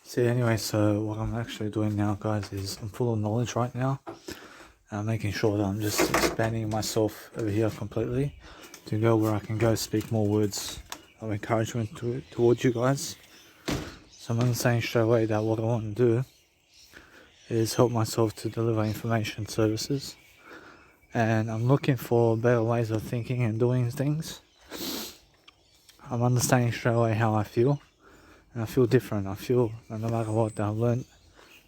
See, anyway, so what I'm actually doing now, guys, is I'm full of knowledge right now. I'm making sure that I'm just expanding myself over here completely to go where I can go speak more words of encouragement towards you guys. So I'm saying straight away that what I want to do is help myself to deliver information services. And I'm looking for better ways of thinking and doing things. I'm understanding straight away how I feel. And I feel different. I feel that no matter what, I've learned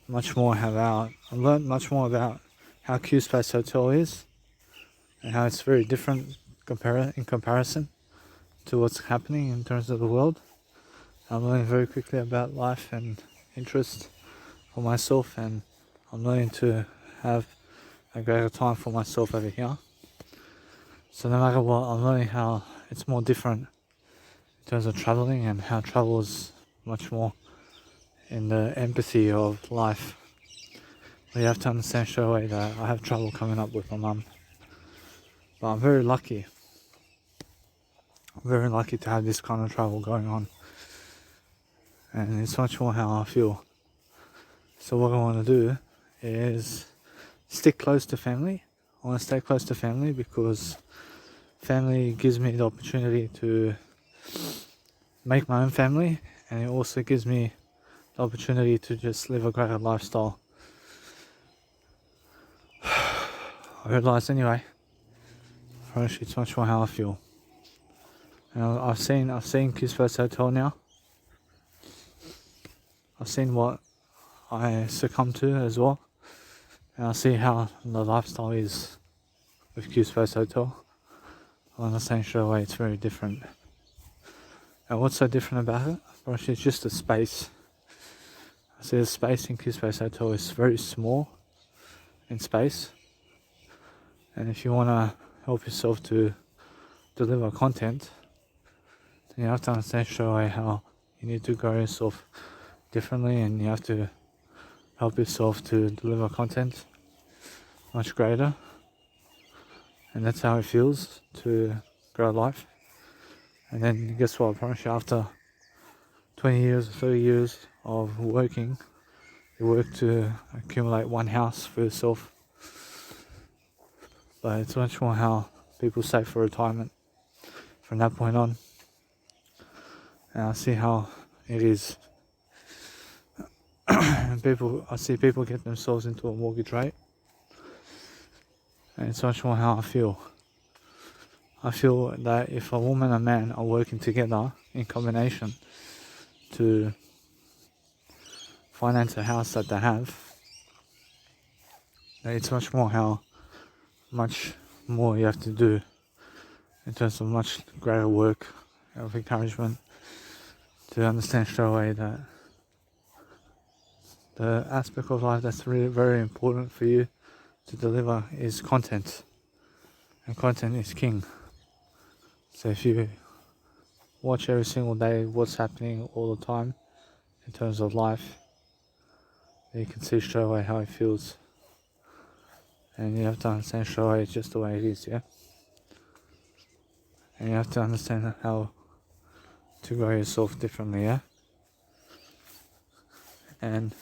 much more about how Q Space Hotel is and how it's very different in comparison to what's happening in terms of the world. I'm learning very quickly about life and interest for myself, and I'm learning to have a greater time for myself over here. So no matter what, I'm learning how it's more different in terms of traveling and how travel is much more in the empathy of life. You have to understand straight away that I have trouble coming up with my mum. But I'm very lucky. I'm very lucky to have this kind of travel going on. And it's much more how I feel. So what I want to do is stick close to family. I want to stay close to family because family gives me the opportunity to make my own family, and it also gives me the opportunity to just live a greater lifestyle. I realise anyway, actually it's much more how I feel. And I've seen Q Space Hotel now. I've seen what I succumb to as well. And I see how the lifestyle is with Q Space Hotel. I understand straight away it's very different. And what's so different about it? Actually, it's just the space. I see the space in Q Space Hotel is very small in space. And if you want to help yourself to deliver content, then you have to understand straight away how you need to grow yourself differently, and you have to help yourself to deliver content much greater. And that's how it feels to grow life. And then guess what? I promise you, after 20 years or 30 years of working, you work to accumulate one house for yourself. But it's much more how people save for retirement from that point on. And I see how it is. And I see people get themselves into a mortgage rate. And it's much more how I feel. I feel that if a woman and a man are working together in combination to finance a house that they have, it's much more how much more you have to do in terms of much greater work of encouragement to understand straight away that the aspect of life that's really very important for you to deliver is content, and content is king. So if you watch every single day what's happening all the time in terms of life, you can see straight away how it feels, and you have to understand straight away it's just the way it is, yeah. And you have to understand how to grow yourself differently, yeah. And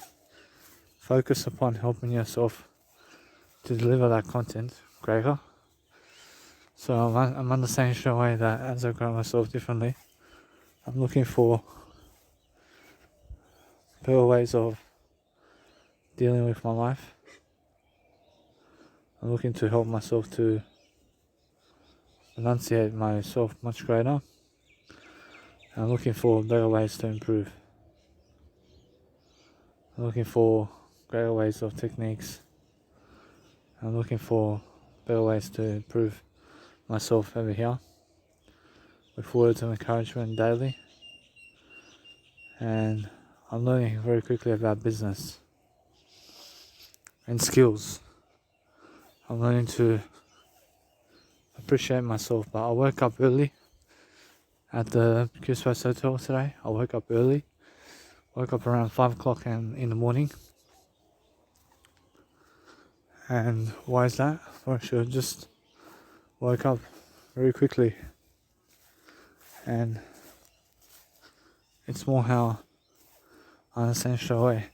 focus upon helping yourself to deliver that content greater. So I'm understanding straight away that as I grow myself differently, I'm looking for better ways of dealing with my life. I'm looking to help myself to enunciate myself much greater. I'm looking for better ways to improve. I'm looking for greater ways of techniques. I'm looking for better ways to improve myself over here with words of encouragement daily. And I'm learning very quickly about business and skills. I'm learning to appreciate myself, but I woke up early at the Q Space Hotel today. I woke up early. Woke up around 5 o'clock in the morning. And why is that? Well, I should just woke up very quickly. And it's more how I understand straight away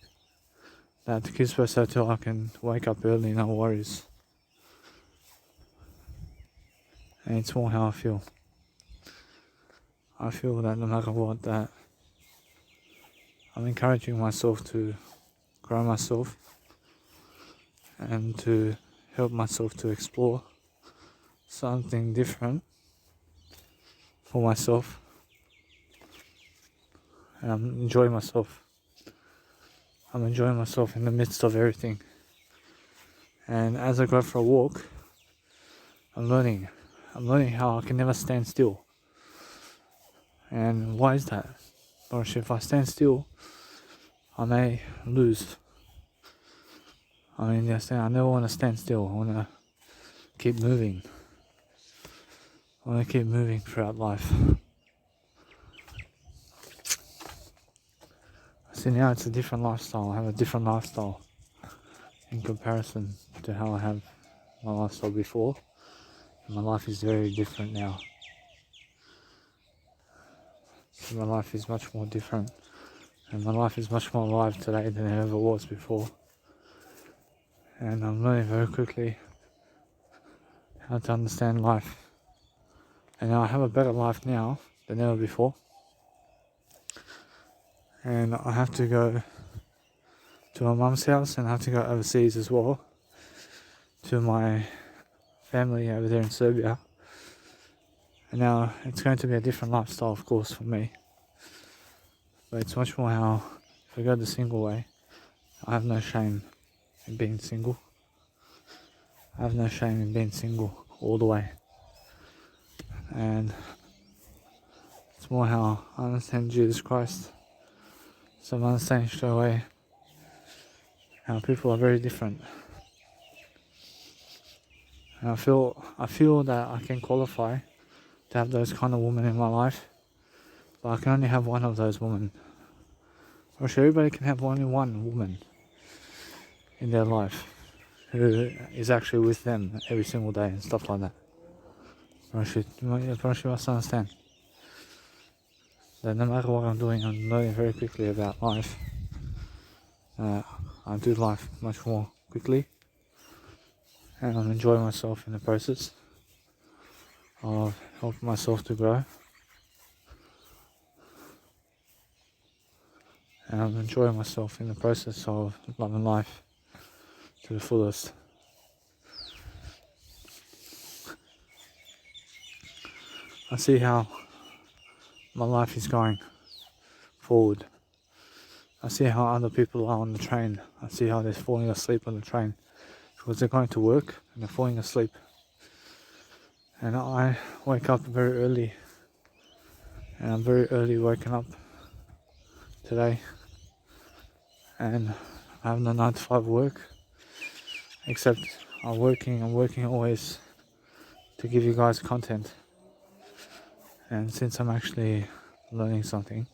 that the Kispo Hotel I can wake up early, no worries. And it's more how I feel. I feel that no matter what, that I'm encouraging myself to grow myself and to help myself to explore something different for myself. And I'm enjoying myself. I'm enjoying myself in the midst of everything. And as I go for a walk, I'm learning how I can never stand still. And why is that? Or if I stand still, I may lose. I mean, I never want to stand still. I want to keep moving. I want to keep moving throughout life. See, now it's a different lifestyle. I have a different lifestyle in comparison to how I have my lifestyle before. My life is very different now. So my life is much more different, and my life is much more alive today than it ever was before. And I'm learning very quickly how to understand life. And I have a better life now than ever before. And I have to go to my mum's house, and I have to go overseas as well to my family over there in Serbia. And now it's going to be a different lifestyle, of course, for me. But it's much more how, if I go the single way, I have no shame in being single. I have no shame in being single all the way. And it's more how I understand Jesus Christ. So I'm understanding straight away how people are very different. And I feel that I can qualify to have those kind of women in my life, but I can only have one of those women. Or everybody can have only one woman in their life who is actually with them every single day and stuff like that. You must understand that no matter what I'm doing, I'm learning very quickly about life. I do life much more quickly, and I'm enjoying myself in the process of helping myself to grow. And I'm enjoying myself in the process of loving life to the fullest. I see how my life is going forward. I see how other people are on the train. I see how they're falling asleep on the train because they're going to work and they're falling asleep. And I wake up very early, and I'm very early waking up today, and I have no 9 to 5 work, except I'm working always to give you guys content. And since I'm actually learning something,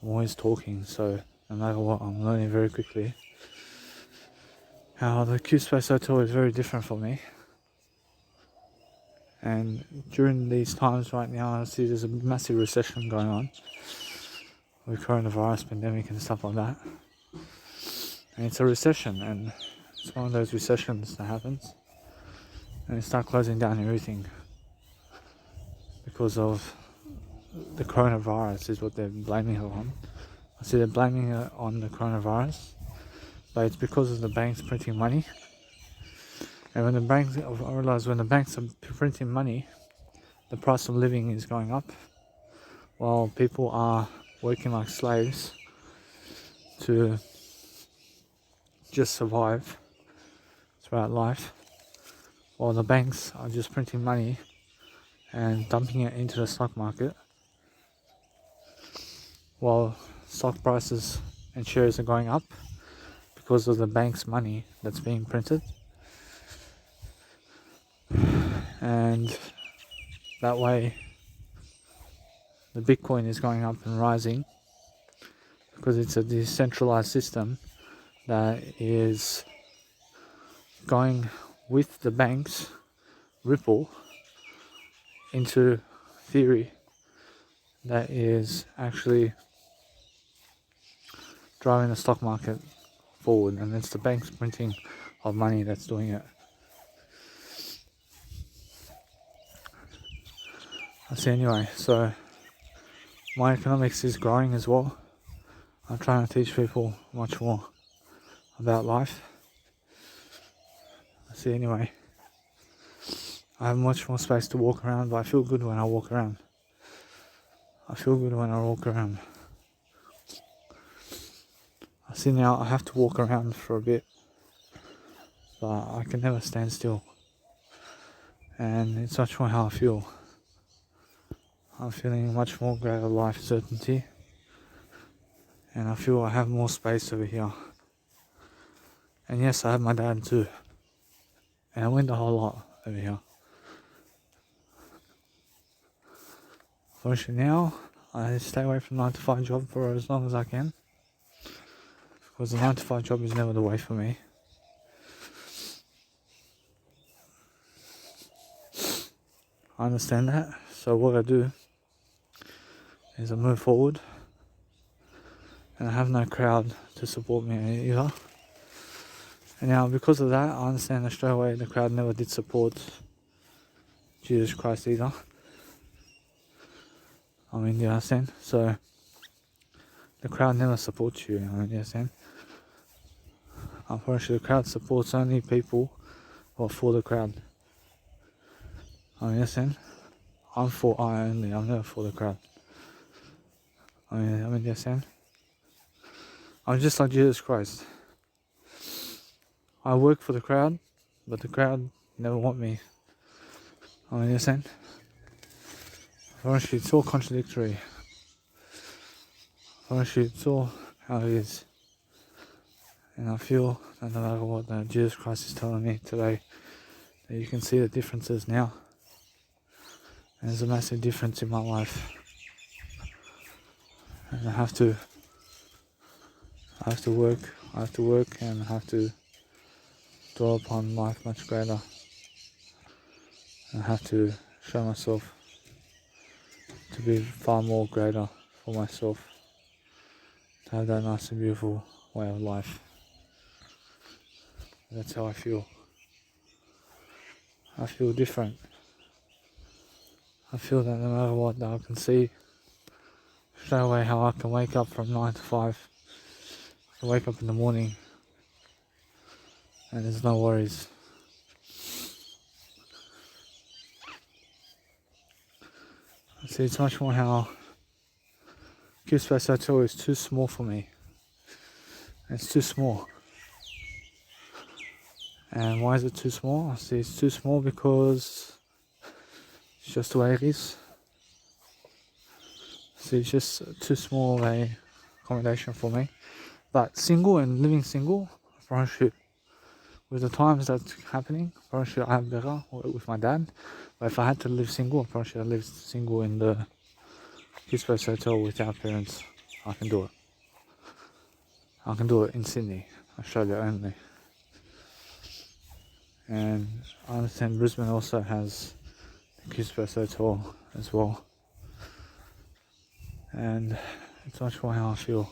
I'm always talking, so no matter what, I'm learning very quickly how the Q-Space Hotel is very different for me. And during these times right now, I see there's a massive recession going on with coronavirus pandemic and stuff like that. And it's a recession, and it's one of those recessions that happens, and they start closing down everything because of the coronavirus is what they're blaming it on. I see they're blaming it on the coronavirus, but it's because of the banks printing money. And when the banks, I realize when the banks are printing money, the price of living is going up, while people are working like slaves to just survive throughout life, while the banks are just printing money and dumping it into the stock market, while stock prices and shares are going up because of the bank's money that's being printed. And that way the Bitcoin is going up and rising because it's a decentralized system that is going with the banks Ripple into theory that is actually driving the stock market forward, and it's the bank's printing of money that's doing it. I see. Anyway, so my economics is growing as well. I'm trying to teach people much more about life. I see. Anyway, I have much more space to walk around, but I feel good when I walk around. I feel good when I walk around. I see now I have to walk around for a bit, but I can never stand still. And it's much more how I feel. I'm feeling much more greater life certainty, and I feel I have more space over here. And yes, I have my dad too, and I went a whole lot over here. Fortunately now, I stay away from 9 to 5 job for as long as I can, because the 9 to 5 job is never the way for me. I understand that, so what I do is I move forward, and I have no crowd to support me either. And now because of that, I understand that straight away the crowd never did support Jesus Christ either. I mean, you understand? So the crowd never supports you, I mean, you understand? Unfortunately, the crowd supports only people who are for the crowd. I mean, you understand? I'm for I only, I'm never for the crowd. I mean, you understand? I'm just like Jesus Christ. I work for the crowd, but the crowd never want me. I mean, you understand? Honestly, it's all contradictory. Honestly, it's all how it is. And I feel that no matter what Jesus Christ is telling me today, that you can see the differences now. And there's a massive difference in my life. And I have to work, and I have to dwell upon life much greater. And I have to show myself to be far more greater for myself, to have that nice and beautiful way of life. That's how I feel. I feel different. I feel that no matter what, I can see straight away how I can wake up from 9 to 5. I can wake up in the morning and there's no worries. See, it's much more how CubeSpace Hotel is too small for me. It's too small. And why is it too small? I see it's too small because it's just the way it is. See, it's just too small of a accommodation for me. But single and living single, I promise you, with the times that's happening, I promise you I have better with my dad. But if I had to live single, I promise you I'd live single in the CubeSpace Hotel without parents. I can do it. I can do it in Sydney, Australia only. And I understand Brisbane also has the CubeSpace Hotel as well. And it's much more how I feel.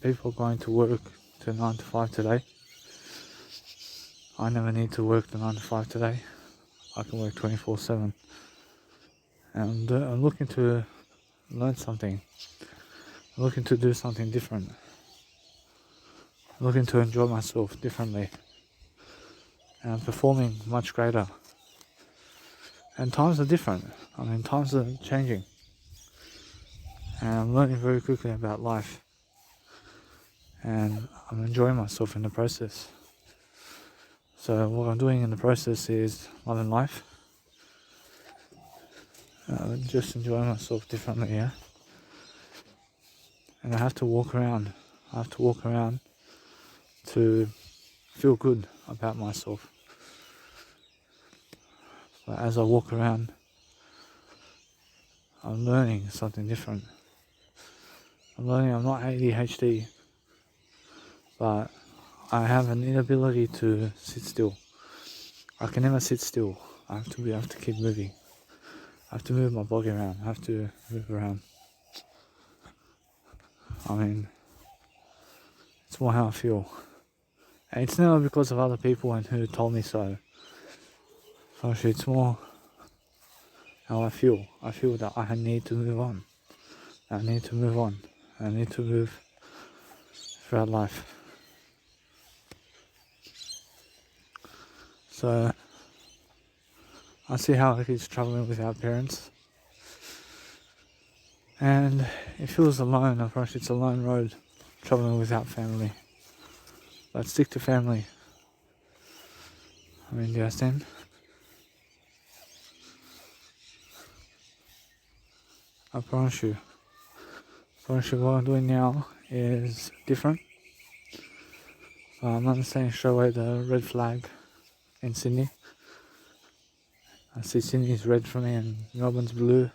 People going to work to 9 to 5 today. I never need to work the 9 to 5 today. I can work 24/7. And I'm looking to learn something. I'm looking to do something different. I'm looking to enjoy myself differently. And I'm performing much greater. And times are different. I mean, times are changing. And I'm learning very quickly about life. And I'm enjoying myself in the process. So what I'm doing in the process is loving life. Just enjoying myself differently, yeah. And I have to walk around. I have to walk around to feel good about myself. But as I walk around, I'm learning something different. I'm learning I'm not ADHD, but I have an inability to sit still. I can never sit still. I have to keep moving. I have to move my body around. I have to move around. I mean, it's more how I feel. And it's never because of other people and who told me so. Actually, it's more how I feel. I feel that I need to move on. I need to move on. I need to move throughout life. So I see how it is traveling without parents. And it feels alone. Approach it's a lone road traveling without family. But stick to family. I mean, do you understand? I promise you. What I'm doing now is different. I'm understanding straight away the red flag in Sydney. I see Sydney's red for me and Melbourne's blue.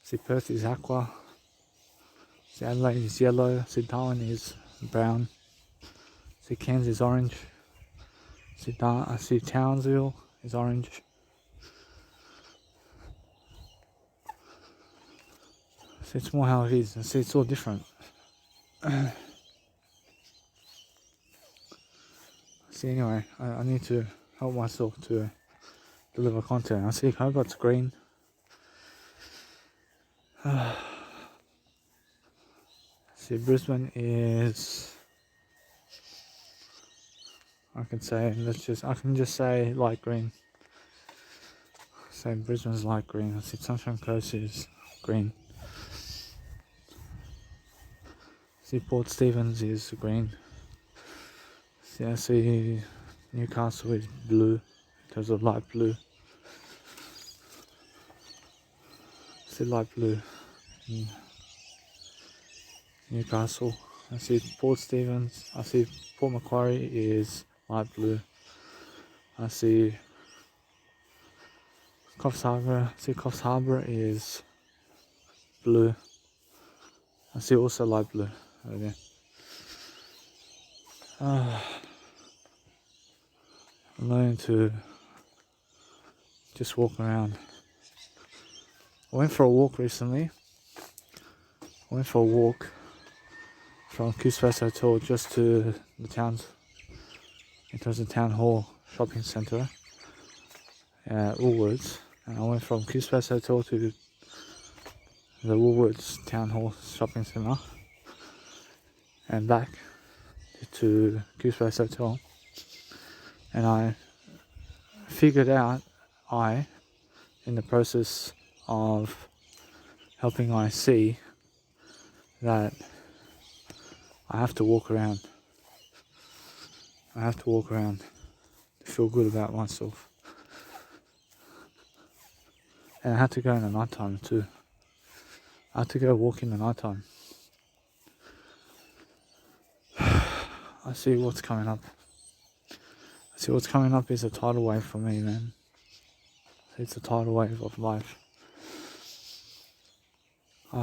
See Perth is aqua. See Adelaide is yellow. See Darwin is brown. See Cairns is orange. I see Townsville is orange. See, it's more how it is. I see it's all different. See, anyway, I need to help myself to deliver content. I see Hobart's green. See, Brisbane is, I can just say light green. Say Brisbane's light green. I see Sunshine Coast is green. See Port Stephens is green. See, I see Newcastle is blue, in terms of light blue. See light blue in Newcastle. I see Port Stephens. I see Port Macquarie is light blue. I see Coffs Harbour. Coffs Harbour is blue. I see also light blue over there. I'm learning to just walk around. I went for a walk recently. I went for a walk from Coospace Hotel just to the town's, it was a town hall shopping centre at Woolworths. And I went from Coospace Hotel to the Woolworths Town Hall shopping centre and back to Coospace Hotel. And I figured out, in the process of helping I see, that I have to walk around. I have to walk around to feel good about myself. And I had to go in the night time too. I had to go walk in the night time. I see what's coming up. What's coming up is a tidal wave for me, man. It's a tidal wave of life.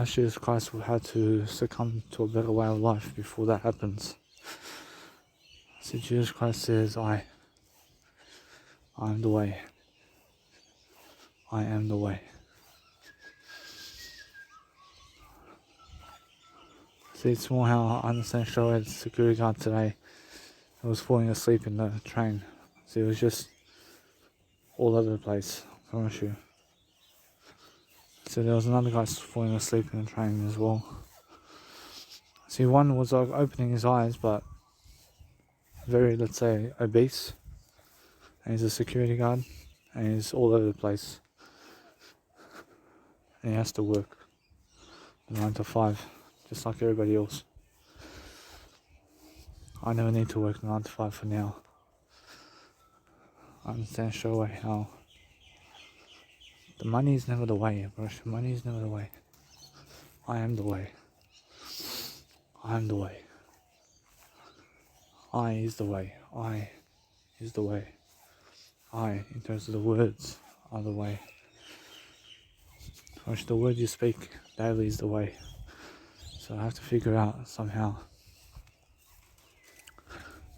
Jesus Christ will have to succumb to a better way of life before that happens. Jesus Christ says, I am the way. I am the way. See, it's more how I understand straight away the security guard today. I was falling asleep in the train. See, it was just all over the place, I promise you. So there was another guy falling asleep in the train as well. See, one was like opening his eyes, but very, let's say, obese. And he's a security guard, and he's all over the place. And he has to work 9 to 5, just like everybody else. I never need to work 9 to 5 for now. I understand straight away how the money is never the way, bro. Money is never the way. I am the way. I am the way. I is the way. I is the way. I, in terms of the words, are the way. Which the word you speak daily is the way. So I have to figure out somehow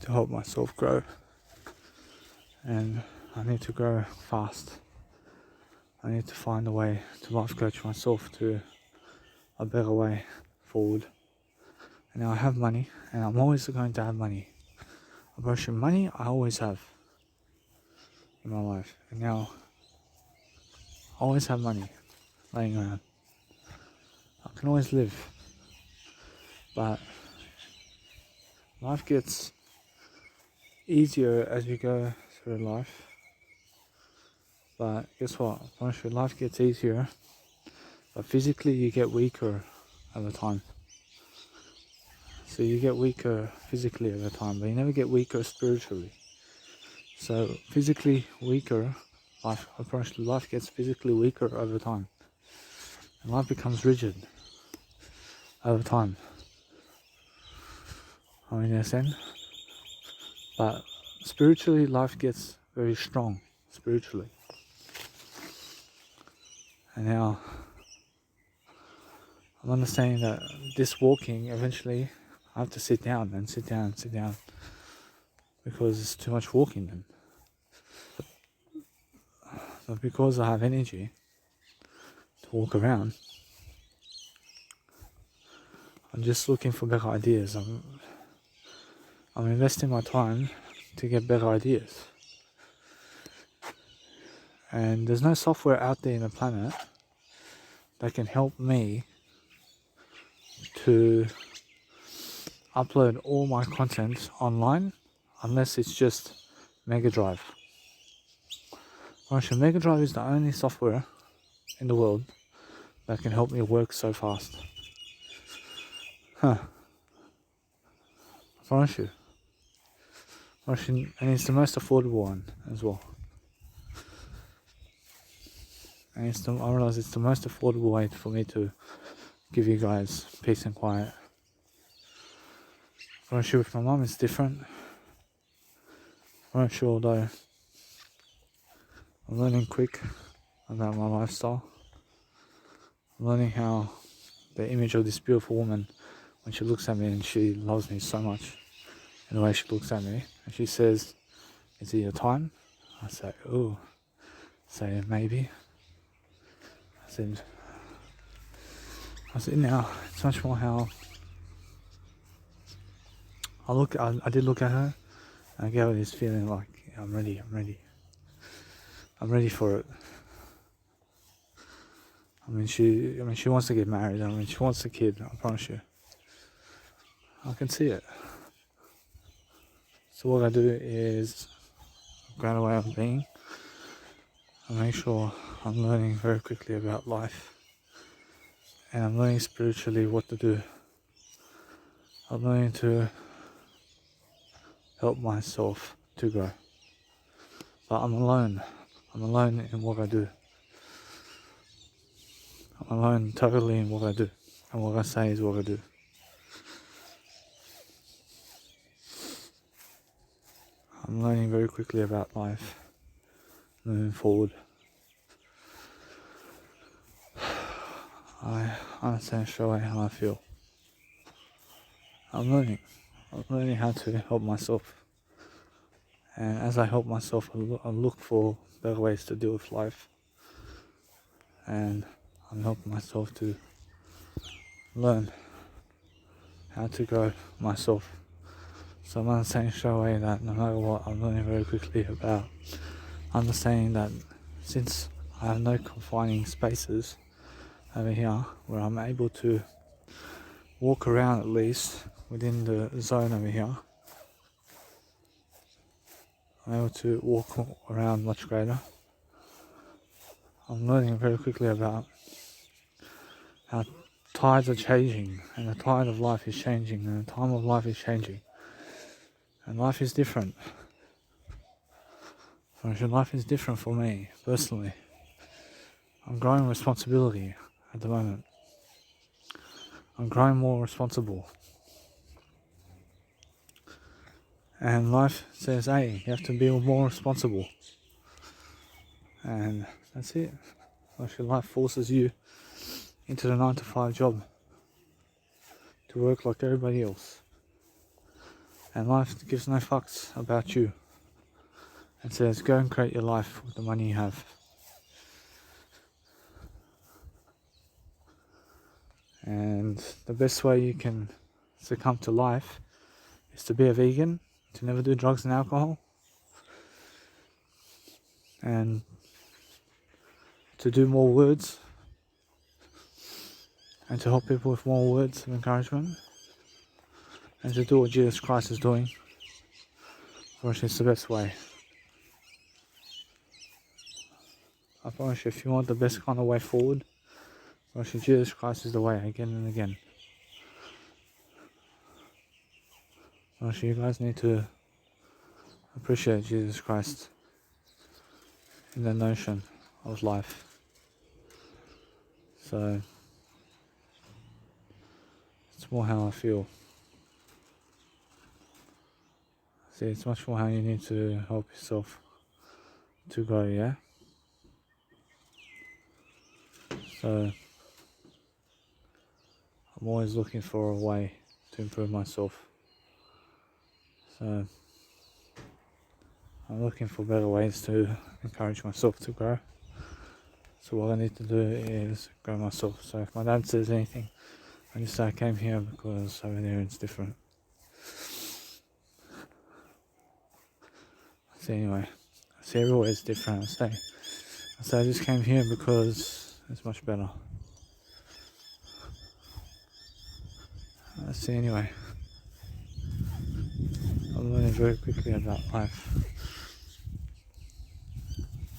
to help myself grow. And I need to grow fast. I need to find a way to life coach myself to a better way forward. And now I have money, and I'm always going to have money. Approaching money, I always have in my life, and now I always have money laying around. I can always live, but life gets easier as we go through life. But guess what? Once your life gets easier, but physically you get weaker over time. So you get weaker physically over time, but you never get weaker spiritually. So physically weaker, life gets physically weaker over time. And life becomes rigid over time. I mean, in a sense. But spiritually, life gets very strong, spiritually. And now, I'm understanding that this walking, eventually, I have to sit down, because it's too much walking then. But because I have energy to walk around, I'm just looking for better ideas. I'm investing my time to get better ideas. And there's no software out there in the planet that can help me to upload all my content online unless it's just Mega Drive. Actually, Mega Drive is the only software in the world that can help me work so fast. I promise you. And it's the most affordable one as well. And I realize it's the most affordable way for me to give you guys peace and quiet. I'm sure with my mum it's different. I'm not sure though. I'm learning quick about my lifestyle. I'm learning how the image of this beautiful woman, when she looks at me and she loves me so much, and the way she looks at me, and she says, "Is it your time?" I say, "Oh." Say, "Maybe." I said, now, it's much more how I did look at her, and I gave her this feeling like, I'm ready for it. She wants to get married, she wants a kid, I promise you. I can see it. So what I do is, go away on being, and make sure I'm learning very quickly about life. And I'm learning spiritually what to do. I'm learning to help myself to grow. But I'm alone. I'm alone in what I do. I'm alone totally in what I do. And what I say is what I do. I'm learning very quickly about life. Moving forward. I understand straight away how I feel. I'm learning how to help myself. And as I help myself, I look for better ways to deal with life. And I'm helping myself to learn how to grow myself. So I'm understanding straight away that no matter what, I'm learning very quickly about understanding that since I have no confining spaces over here where I'm able to walk around, at least within the zone over here, I'm able to walk around much greater. I'm learning very quickly about how tides are changing, and the tide of life is changing, and the time of life is changing, and life is different. Life is different for me personally. I'm growing responsibility at the moment. I'm growing more responsible. And life says, hey, you have to be more responsible. And that's it. Life forces you into the 9-to-5 job to work like everybody else. And life gives no fucks about you. And says, go and create your life with the money you have. And the best way you can succumb to life is to be a vegan, to never do drugs and alcohol, and to do more words, and to help people with more words of encouragement, and to do what Jesus Christ is doing. For us, it's the best way. I promise you, if you want the best kind of way forward, for us, Jesus Christ is the way again and again. For us, you guys need to appreciate Jesus Christ in the notion of life. So it's more how I feel. See, it's much more how you need to help yourself to grow, yeah? So I'm always looking for a way to improve myself. So I'm looking for better ways to encourage myself to grow. So what I need to do is grow myself. So if my dad says anything, I just say I came here because over there it's different. So anyway, I say everywhere is different. I say I just came here because it's much better. See, anyway, I'm learning very quickly about life.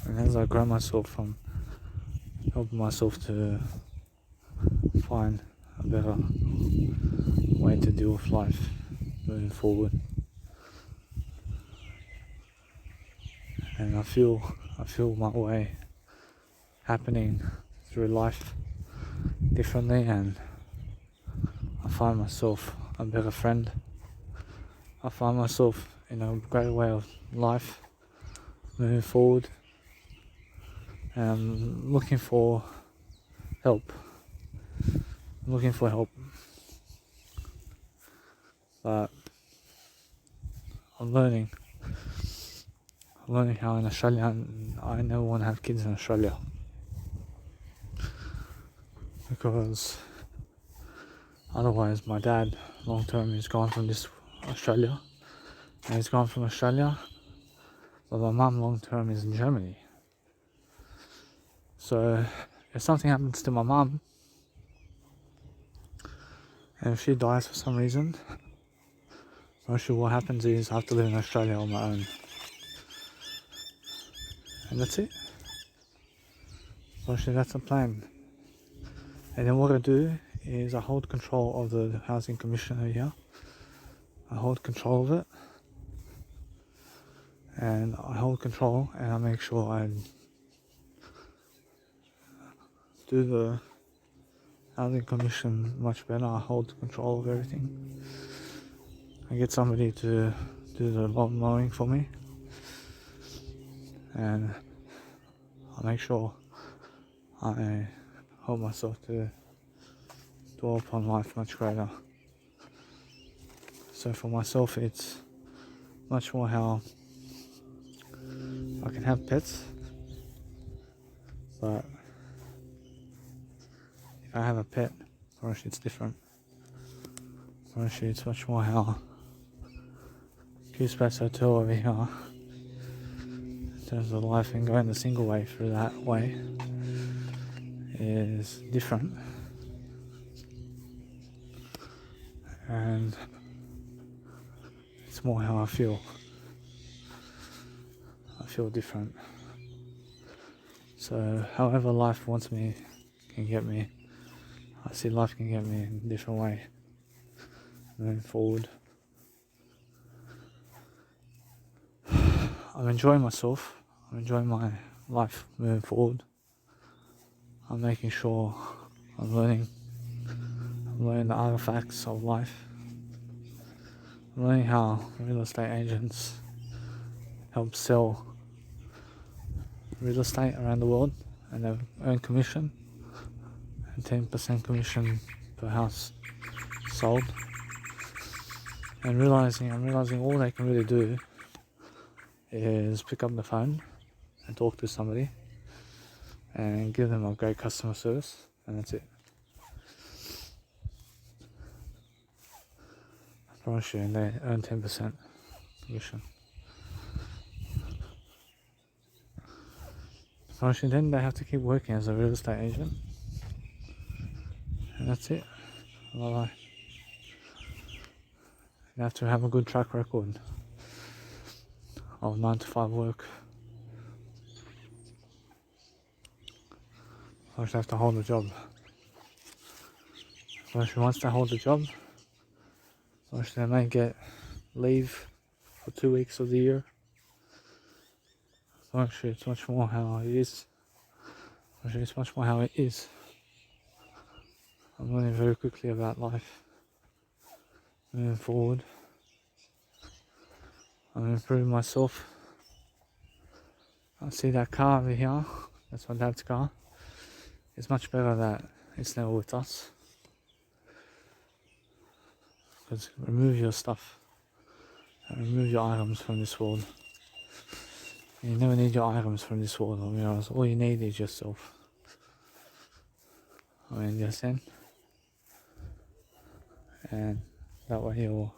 And as I grow myself, I'm helping myself to find a better way to deal with life moving forward. And I feel my way happening through life differently, and I find myself a better friend. I find myself in a great way of life moving forward, and I'm looking for help. But I'm learning how in Australia, I never want to have kids in Australia, because otherwise my dad long term is gone from this Australia, and he's gone from Australia, but my mum long term is in Germany. So if something happens to my mum, and if she dies for some reason, mostly what happens is I have to live in Australia on my own. And that's it. Mostly that's the plan. And then what I do is I hold control of the housing commissioner here. I hold control of it. And I hold control, and I make sure I do the housing commission much better. I hold control of everything. I get somebody to do the lawn mowing for me, and I make sure I hold myself to dwell upon life much greater. So for myself, it's much more how I can have pets, but if I have a pet, for us it's different. For us it's much more how Q-Space Hotel over here, in terms of life and going the single way through that way, is different. And it's more how I feel. I feel different. So however life wants me, can get me, I see life can get me in a different way moving forward. I'm enjoying myself. I'm enjoying my life moving forward. I'm making sure I'm learning the artifacts of life. I'm learning how real estate agents help sell real estate around the world, and they earn commission, and 10% commission per house sold. And I'm realizing all they can really do is pick up the phone and talk to somebody and give them a great customer service, and that's it. promise you, and they earn 10% commission. Promise you, then they have to keep working as a real estate agent. And that's it. Bye-bye. You have to have a good track record of 9 to 5 work. First, have to hold the job. First, once they hold the job, first they may get leave for 2 weeks of the year. So actually, it's much more how it is. Actually, it's much more how it is. I'm learning very quickly about life. Moving forward, I'm improving myself. I see that car over here. That's my dad's car. It's much better that it's never with us. Because remove your stuff. And remove your items from this world. You never need your items from this world. I mean, all you need is yourself. I mean, you understand? And that way you're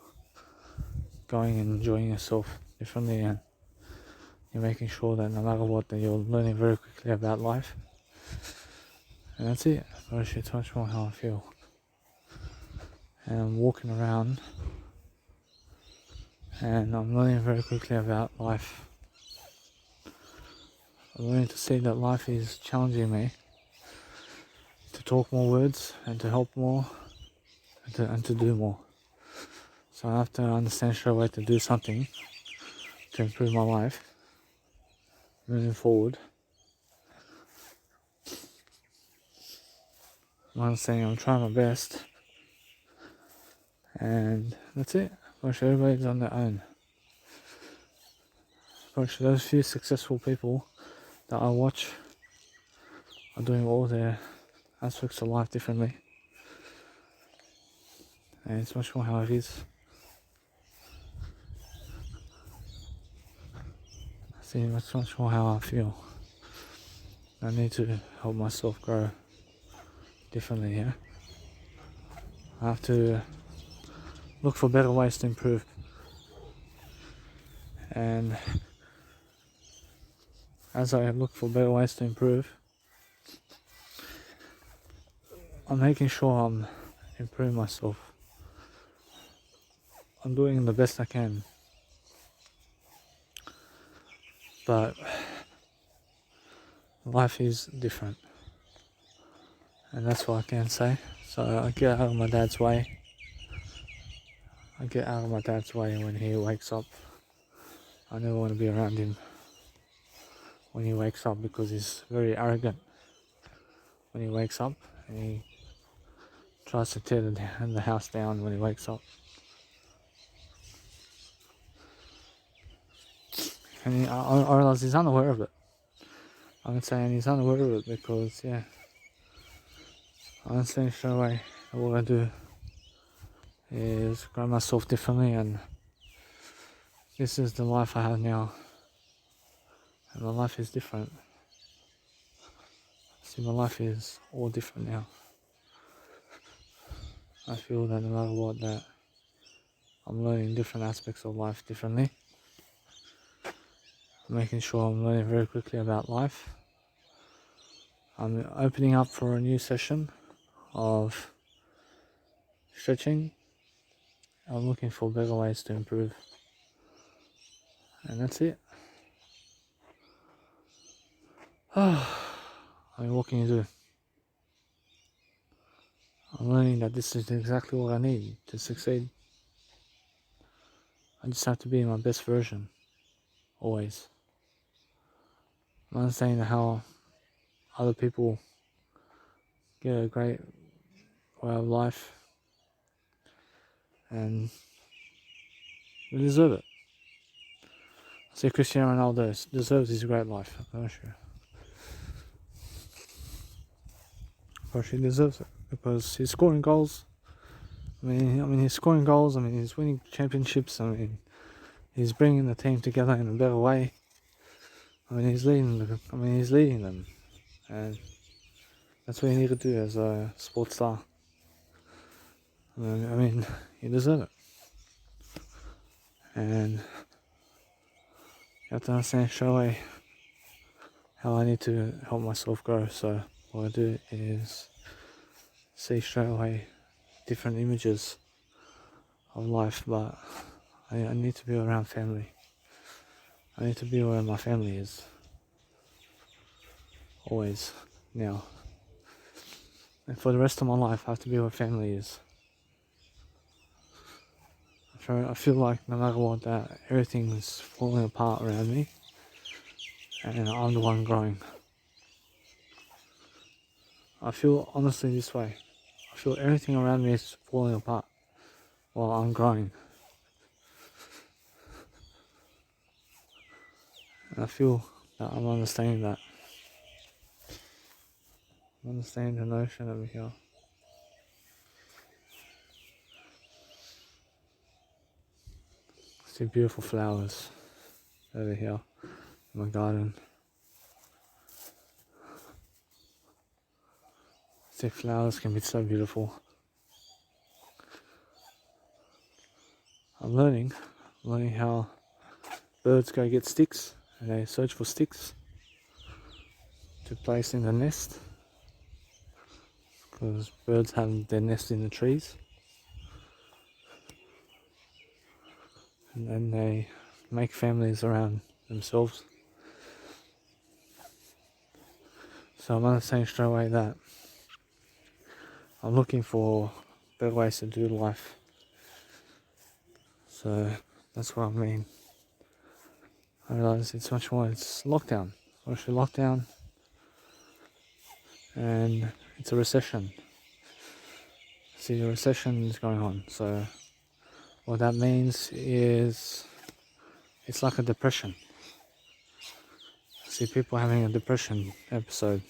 going and enjoying yourself differently, and you're making sure that no matter what, that you're learning very quickly about life. And that's it. Actually, it's much more how I feel. And I'm walking around and I'm learning very quickly about life. I'm learning to see that life is challenging me to talk more words and to help more and to do more. So I have to understand straight away to do something to improve my life moving forward. I'm saying I'm trying my best, and that's it. Actually, everybody's on their own. Actually, those few successful people that I watch are doing all their aspects of life differently, and it's much more how it is. I see much more how I feel. I need to help myself grow differently here. I have to look for better ways to improve, and as I look for better ways to improve, I'm making sure I'm improving myself. I'm doing the best I can, but life is different, and that's what I can say. So I get out of my dad's way. I get out of my dad's way when he wakes up. I never want to be around him when he wakes up, because he's very arrogant when he wakes up, and he tries to tear the house down when he wakes up. And I realize he's unaware of it. I'm saying he's unaware of it because, yeah, I'm saying straight away that what I do is grow myself differently, and this is the life I have now, and my life is different. See, my life is all different now. I feel that no matter what, that I'm learning different aspects of life differently. I'm making sure I'm learning very quickly about life. I'm opening up for a new session of stretching. I'm looking for better ways to improve. And that's it. I mean, what can you do? I'm learning that this is exactly what I need to succeed. I just have to be my best version, always. I'm understanding how other people get a great way of life, and they deserve it. I see Cristiano Ronaldo deserves his great life, I'm sure. Of course, he deserves it because he's scoring goals. I mean, he's scoring goals. I mean, he's winning championships. I mean, he's bringing the team together in a better way. I mean, he's leading them, and that's what you need to do as a sports star. I mean, you deserve it. And you have to understand straight away how I need to help myself grow. So what I do is see straight away different images of life, but I need to be around family. I need to be where my family is. Always. Now. And for the rest of my life, I have to be where family is. I feel like no matter what, that everything's falling apart around me, and I'm the one growing. I feel honestly this way. I feel everything around me is falling apart while I'm growing. And I feel that I'm understanding that. I'm understanding the notion over here. See beautiful flowers over here in my garden. See, flowers can be so beautiful. I'm learning how birds go get sticks, and they search for sticks to place in the nest, because birds have their nest in the trees, and then they make families around themselves. So I'm understanding straight away that I'm looking for better ways to do life. So that's what I mean. I realise it's much more, it's lockdown. Actually lockdown, and it's a recession. See, the recession is going on. So what that means is it's like a depression. See, people having a depression episode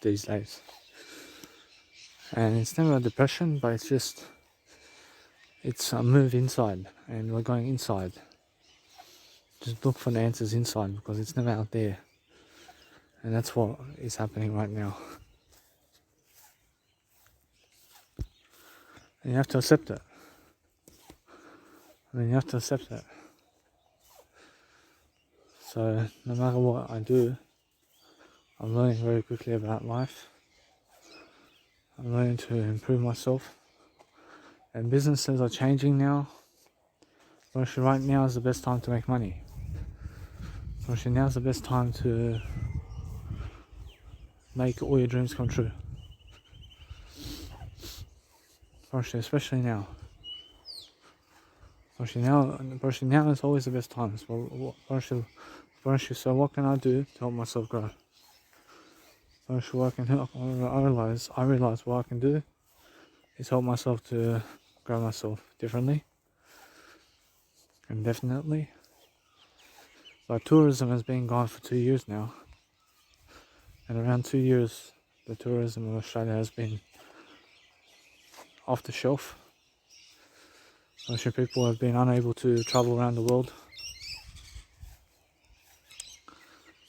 these days. And it's never a depression, but it's a move inside, and we're going inside. Just look for the answers inside, because it's never out there. And that's what is happening right now. And you have to accept it. You have to accept it. So no matter what I do, I'm learning very quickly about life. I'm learning to improve myself. And businesses are changing now. Actually, right now is the best time to make money. Actually, now is the best time to make all your dreams come true. Actually, especially now. Actually, now is always the best time. So what can I do to help myself grow? Actually, what I can help, I realize what I can do is help myself to grow myself differently and definitely. But tourism has been gone for 2 years now, and around 2 years the tourism of Australia has been off the shelf. Actually, people have been unable to travel around the world.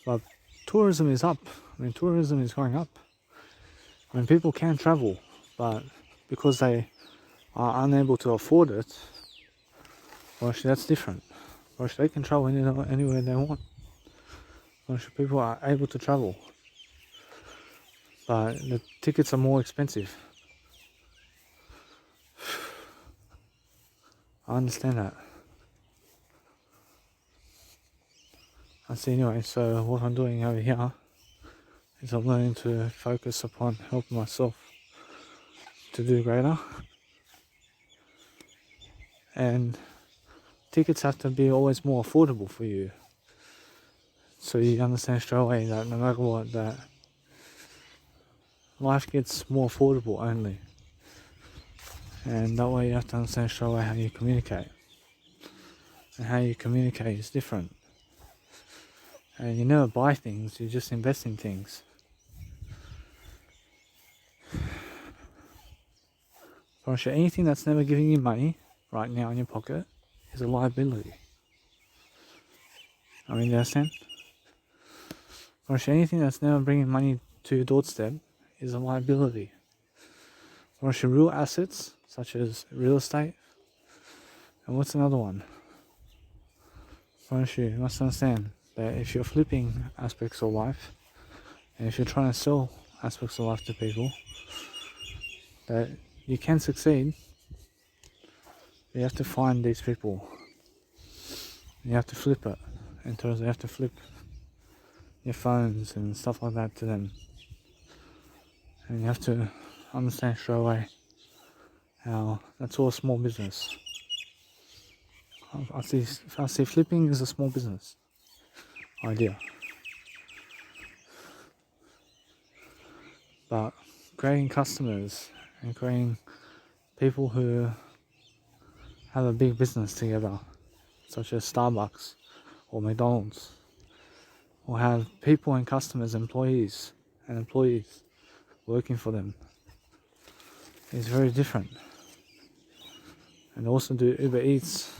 But tourism is up. Tourism is going up. People can travel, but because they are unable to afford it, actually that's different. Actually, they can travel anywhere they want. Actually, people are able to travel, but the tickets are more expensive. I understand that. I see. Anyway, so what I'm doing over here is I'm learning to focus upon helping myself to do greater, and tickets have to be always more affordable for you, so you understand straight away that no matter what, that life gets more affordable only, and that way you have to understand straight away how you communicate, and how you communicate is different. And you never buy things, you just invest in things. For sure, anything that's never giving you money right now in your pocket is a liability. You understand? For sure, anything that's never bringing money to your doorstep is a liability. For sure, real assets such as real estate, and what's another one? You must understand that if you're flipping aspects of life, and if you're trying to sell aspects of life to people, that you can succeed. You have to find these people. You have to flip it. In terms of, you have to flip your phones and stuff like that to them. And you have to understand straight away how that's all small business. I see flipping is a small business idea. But creating customers and creating people who have a big business together, such as Starbucks or McDonald's, or have people and customers, employees working for them, is very different. And also do Uber Eats,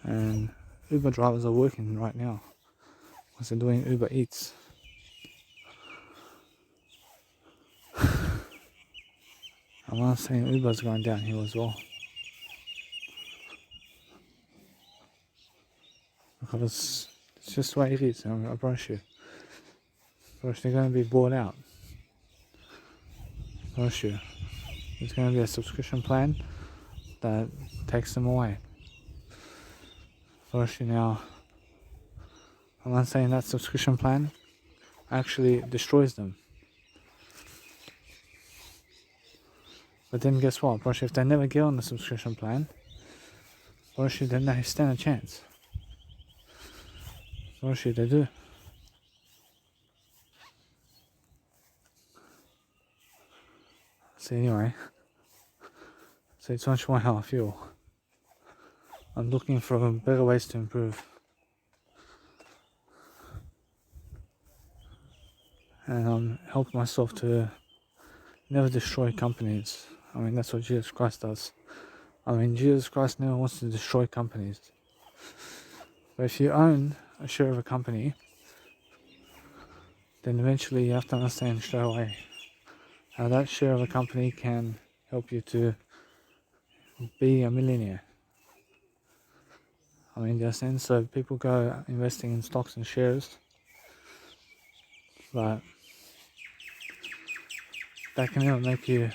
and Uber drivers are working right now because they're doing Uber Eats. I'm not saying Uber's going downhill as well, because it's just the way it is. I promise you. They're going to be bought out. I promise you. There's going to be a subscription plan that takes them away. First, now, I'm not saying that subscription plan actually destroys them. But then guess what? First, if they never get on the subscription plan, first, then they stand a chance. First, they do. So anyway, so it's much more how I feel. I'm looking for better ways to improve. And I'm helping myself to never destroy companies. I mean, that's what Jesus Christ does. I mean, Jesus Christ never wants to destroy companies. But if you own a share of a company, then eventually you have to understand straight away how that share of a company can help you to be a millionaire. I mean, in a sense, so people go investing in stocks and shares, but that can never make you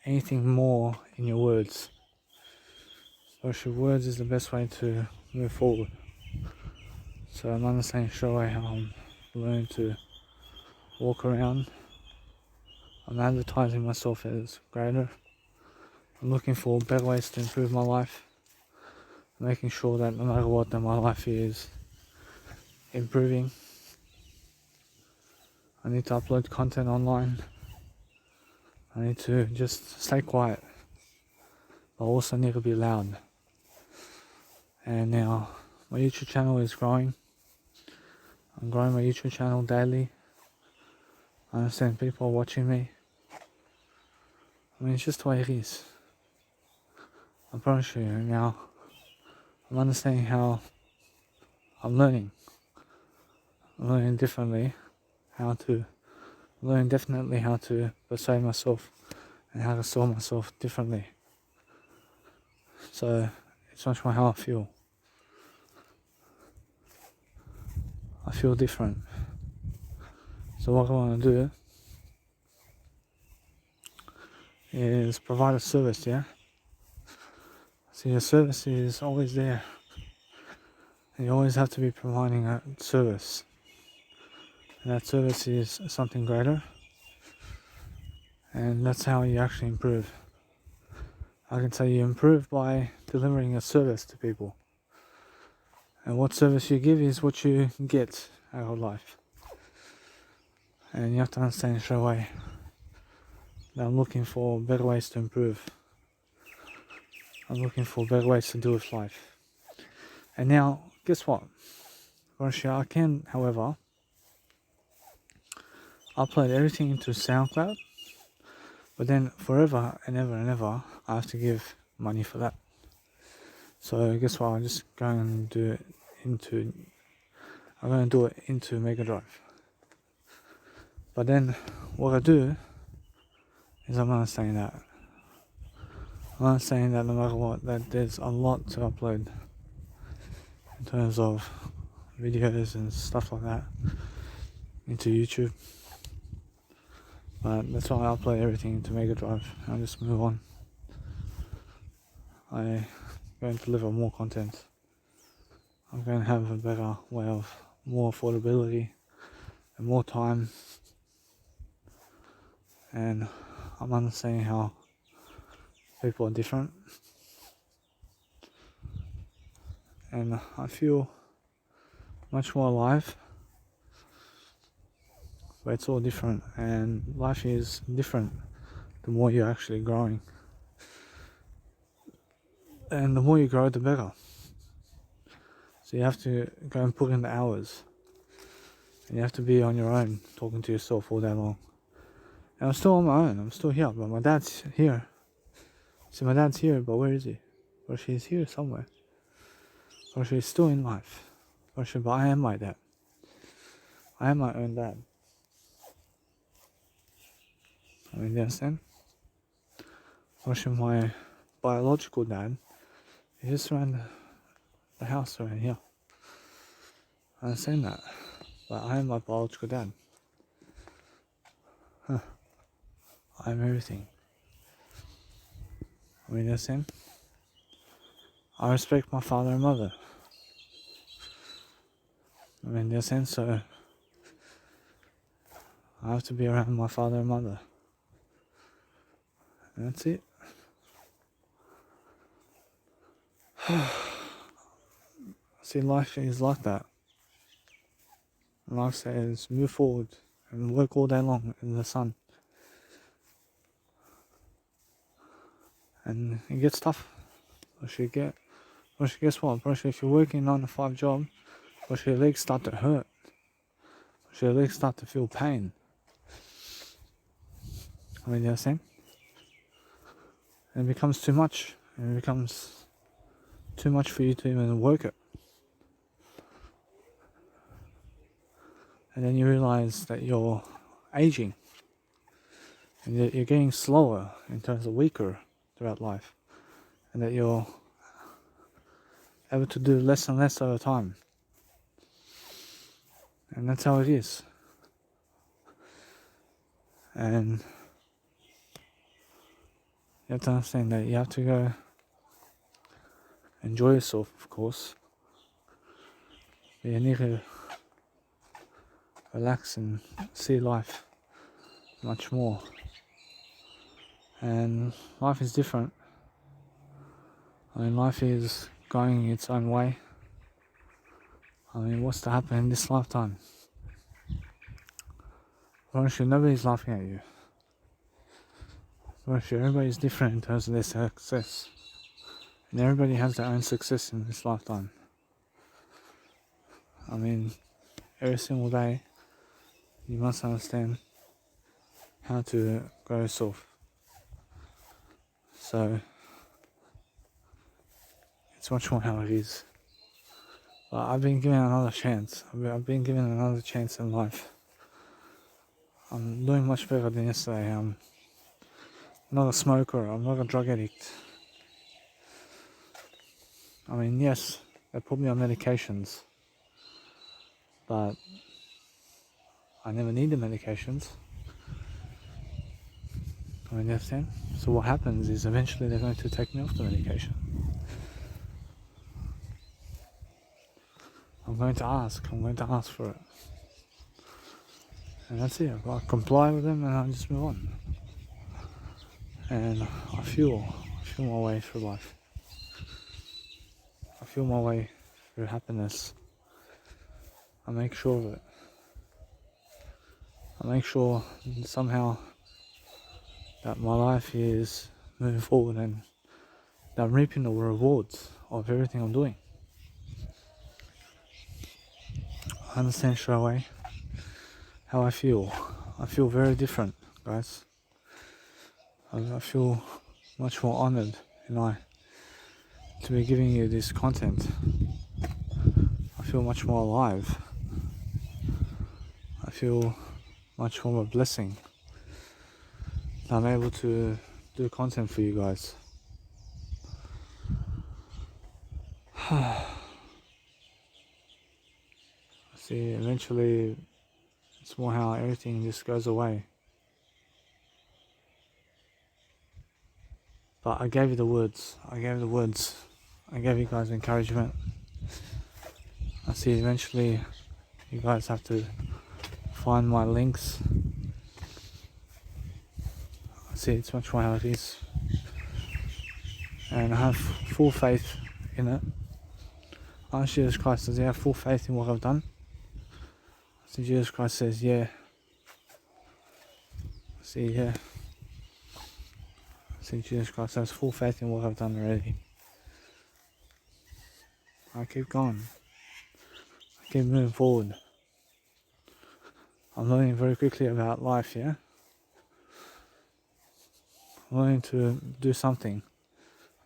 anything more in your words. So your words is the best way to move forward. So I'm understanding straight away how I'm learning to walk around. I'm advertising myself as greater. I'm looking for better ways to improve my life. Making sure that no matter what, that my life is improving. I need to upload content online. I need to just stay quiet. But I also need to be loud. And now my YouTube channel is growing. I'm growing my YouTube channel daily. I understand people are watching me. I mean, it's just the way it is. I promise you. Now, I'm understanding how I'm learning. I'm learning differently definitely how to persuade myself and how to sell myself differently. So it's much more how I feel. I feel different. So what I want to do is provide a service, yeah? See, the service is always there. You always have to be providing a service. And that service is something greater. And that's how you actually improve. I can say you improve by delivering a service to people. And what service you give is what you get out of life. And you have to understand straight away that I'm looking for better ways to improve. I'm looking for better ways to do with life. And now, guess what? I can, however, upload everything into SoundCloud, but then forever and ever, I have to give money for that. So guess what? I'm just going to do it into Mega Drive. But then what I do is I'm understanding that I'm not saying that no matter what, that there's a lot to upload in terms of videos and stuff like that into YouTube. But that's why I upload everything into Mega Drive. I'll just move on. I'm going to deliver more content. I'm going to have a better way of more affordability and more time. And I'm understanding how people are different. And I feel much more alive. But it's all different, and life is different the more you're actually growing. And the more you grow, the better. So you have to go and put in the hours. And you have to be on your own, talking to yourself all day long. And I'm still on my own, I'm still here, but my dad's here. See, my dad's here, but where is he? Or she's here somewhere. Or she's still in life. But I am my dad. I am my own dad. I mean, you understand? Or my biological dad is just around the house around here. I understand that. But I am my biological dad. I am everything. I mean, you understand? I respect my father and mother. I mean, you understand? So I have to be around my father and mother. And that's it. See, life is like that. Life says move forward and work all day long in the sun. And it gets tough. Guess what? If you're working 9 to 5 job, your legs start to hurt. Your legs start to feel pain. I mean, you understand? And it becomes too much. And it becomes too much for you to even work it. And then you realize that you're aging. And you're getting slower in terms of weaker throughout life. And that you're able to do less and less over time. And that's how it is. And you have to understand that you have to go enjoy yourself, of course. But you need to relax and see life much more. And life is different. I mean, life is going its own way. I mean, what's to happen in this lifetime? Honestly, nobody's laughing at you. Honestly, everybody's different in terms of their success. And everybody has their own success in this lifetime. I mean, every single day, you must understand how to grow yourself. So, it's much more how it is. But I've been given another chance. I've been given another chance in life. I'm doing much better than yesterday. I'm not a smoker. I'm not a drug addict. I mean, yes, they put me on medications. But I never need the medications. I mean, you understand? So what happens is eventually they're going to take me off the medication. I'm going to ask for it. And that's it. I comply with them and I just move on. And I feel my way through life. I feel my way through happiness. I make sure of it. I make sure somehow that my life is moving forward and that I'm reaping the rewards of everything I'm doing. I understand straight away how I feel. I feel very different, guys. I feel much more honored, to be giving you this content. I feel much more alive. I feel much more of a blessing that I'm able to do content for you guys. See, eventually it's more how everything just goes away. But I gave you the words. I gave you guys encouragement. I see eventually you guys have to find my links. I see it's much more how it is. And I have full faith in it. Ask Jesus Christ, does he have full faith in what I've done? See, Jesus Christ says, yeah. See, yeah. See, Jesus Christ has full faith in what I've done already. I keep going. I keep moving forward. I'm learning very quickly about life, yeah? I'm learning to do something.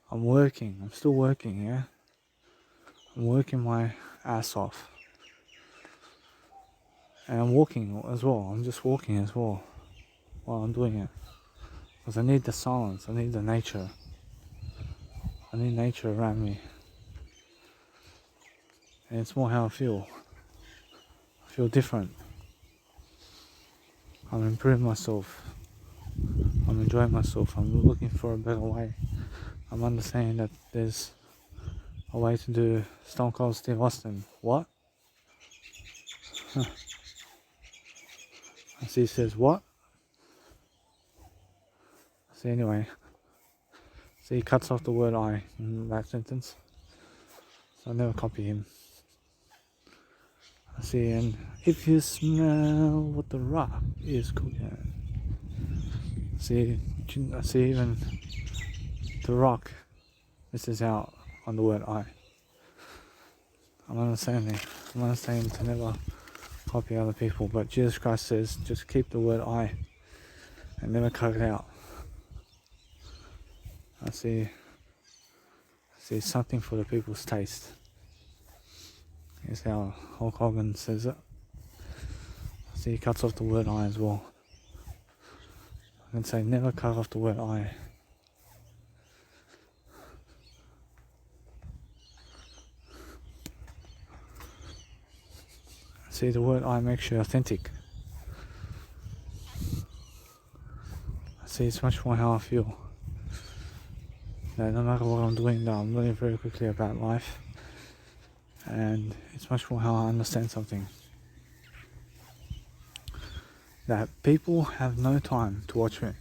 I'm working. I'm still working, yeah? I'm working my ass off. And I'm walking as well. I'm just walking as well while I'm doing it. Because I need the silence. I need the nature. I need nature around me. And it's more how I feel. I feel different. I'm improving myself. I'm enjoying myself. I'm looking for a better way. I'm understanding that there's a way to do Stone Cold Steve Austin. What? Huh. I see he says what? See anyway. See he cuts off the word I in that sentence. So I never copy him. I see, and if you smell what the rock is cooking. See, I see even the rock misses out on the word I. I'm understanding to never copy other people, but Jesus Christ says just keep the word I and never cut it out. I see something for the people's taste. Here's how Hulk Hogan says it. I see he cuts off the word I as well. I can say never cut off the word I. See, the word I makes you authentic. I see it's much more how I feel. That no matter what I'm doing now, I'm learning very quickly about life. And it's much more how I understand something. That people have no time to watch me.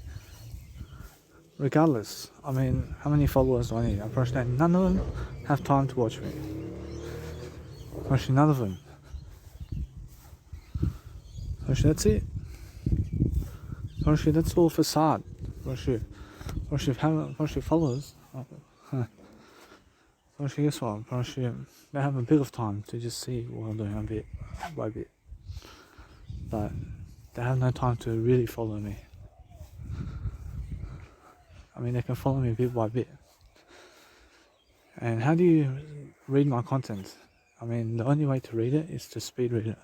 Regardless, I mean, how many followers do I need? Approximately none of them have time to watch me. Approximately none of them. That's it. That's all facade. Followers. Guess what? They have a bit of time to just see what I'm doing a bit by bit. But they have no time to really follow me. I mean, they can follow me bit by bit. And how do you read my content? I mean, the only way to read it is to speed read it.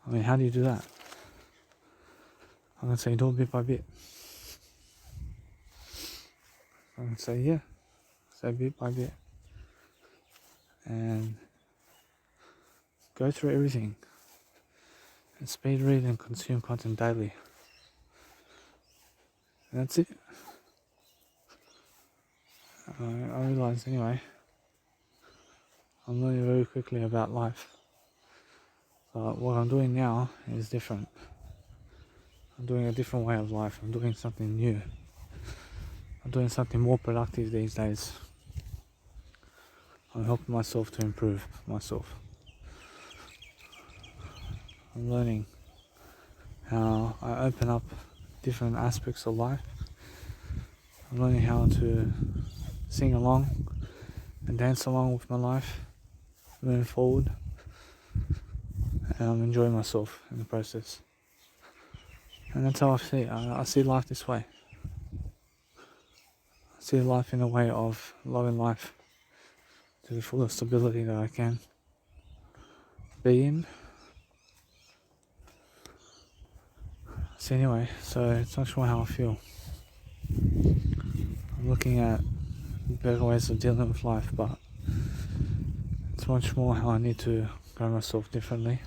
I mean, how do you do that? I'm going to say do it bit by bit. I'm going to say, yeah. Say bit by bit. And go through everything. And speed read and consume content daily. And that's it. I realise anyway, I'm learning very quickly about life. But what I'm doing now is different. I'm doing a different way of life. I'm doing something new. I'm doing something more productive these days. I'm helping myself to improve myself. I'm learning how I open up different aspects of life. I'm learning how to sing along and dance along with my life, moving forward. And I'm enjoying myself in the process. And that's how I see it. I see life this way. I see life in a way of loving life to the fullest ability that I can be in. So anyway, so it's much more how I feel. I'm looking at better ways of dealing with life, but it's much more how I need to grow myself differently.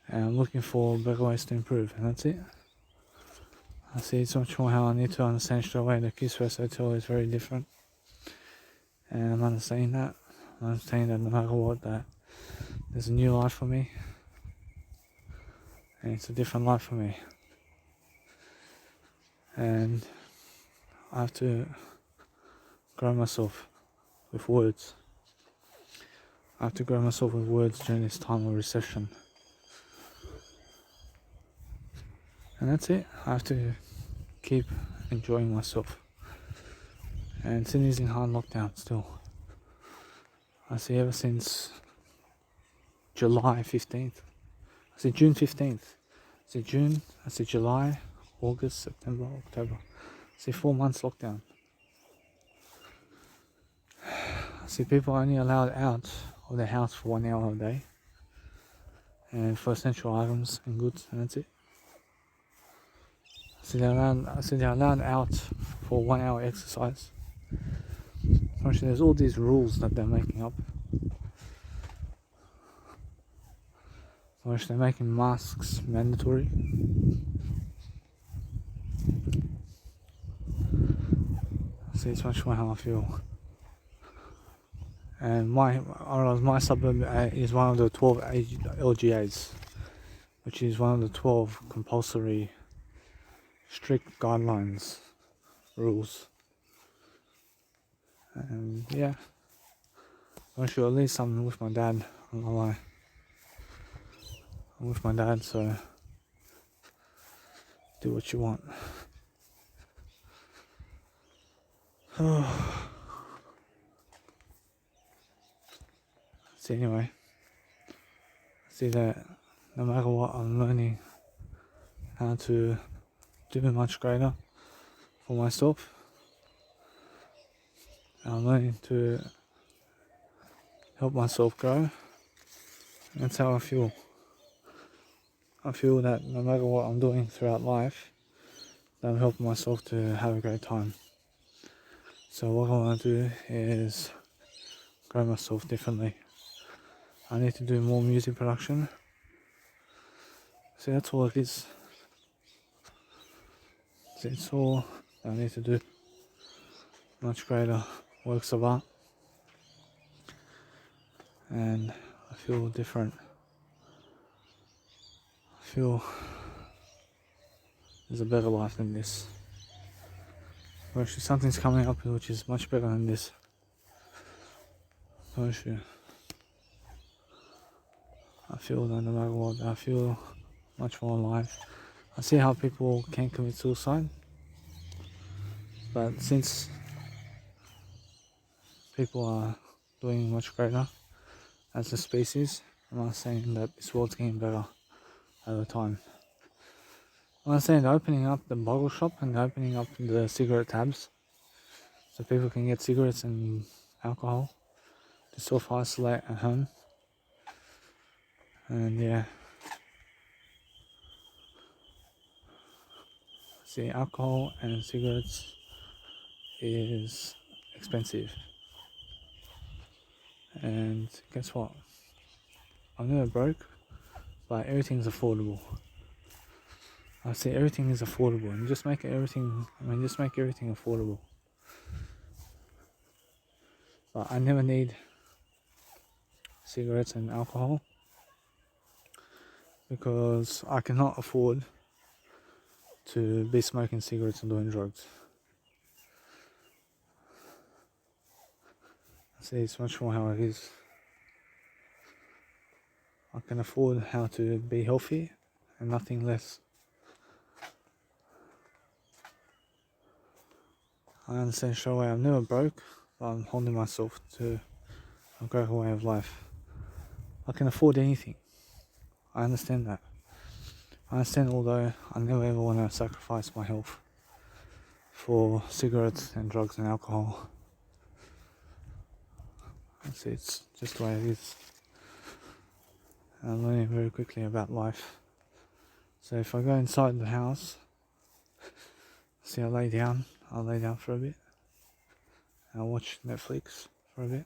And I'm looking for better ways to improve, and that's it. I see it's much more how I need to understand straight away that Kiss West Hotel is very different. And I'm understanding that. I'm understanding that no matter what, that there's a new life for me. And it's a different life for me. And I have to grow myself with words. I have to grow myself with words during this time of recession. And that's it. I have to keep enjoying myself. And Sydney's in hard lockdown still. I see ever since July 15th. I see June 15th. I see June, I see July, August, September, October. I see 4 months lockdown. I see people only allowed out of their house for 1 hour a day. And for essential items and goods, and that's it. I see they're allowed out for 1 hour exercise. Actually, there's all these rules that they're making up. Which they're making masks mandatory. See, it's much more how I feel. And my suburb is one of the 12 LGAs, which is one of the 12 compulsory strict guidelines, rules. And yeah, I wish you at least I'm with my dad, I'm not gonna lie. I'm with my dad, so do what you want. So anyway, see that no matter what, I'm learning how to do much greater for myself. I'm learning to help myself grow. That's how I feel. I feel that no matter what I'm doing throughout life, that I'm helping myself to have a great time. So what I want to do is grow myself differently. I need to do more music production. See, that's all it is. See, it's all I need to do. Much greater works of art. And I feel different. I feel there's a better life than this. Or actually something's coming up which is much better than this. Actually, I feel that no matter what, I feel much more alive. I see how people can commit suicide, but since people are doing much greater as a species, I'm not saying that this world's getting better over time. I'm saying they're opening up the bottle shop and they're opening up the cigarette tabs so people can get cigarettes and alcohol to self-isolate at home. And yeah, see, alcohol and cigarettes is expensive. And guess what? I'm never broke, but everything's affordable. I say everything is affordable, and just make everything affordable. But I never need cigarettes and alcohol because I cannot afford to be smoking cigarettes and doing drugs. See, it's much more how it is. I can afford how to be healthy and nothing less. I understand straight away I'm never broke, but I'm holding myself to a greater way of life. I can afford anything. I understand that. I understand, although I never ever want to sacrifice my health for cigarettes and drugs and alcohol. See, it's just the way it is. I'm learning very quickly about life. So if I go inside the house, see, I'll lay down for a bit. I'll watch Netflix for a bit.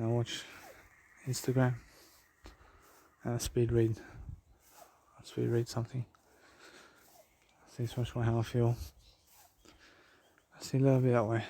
and I watch Instagram and I speed read. Something. See so much more how I feel. I see a little bit that way.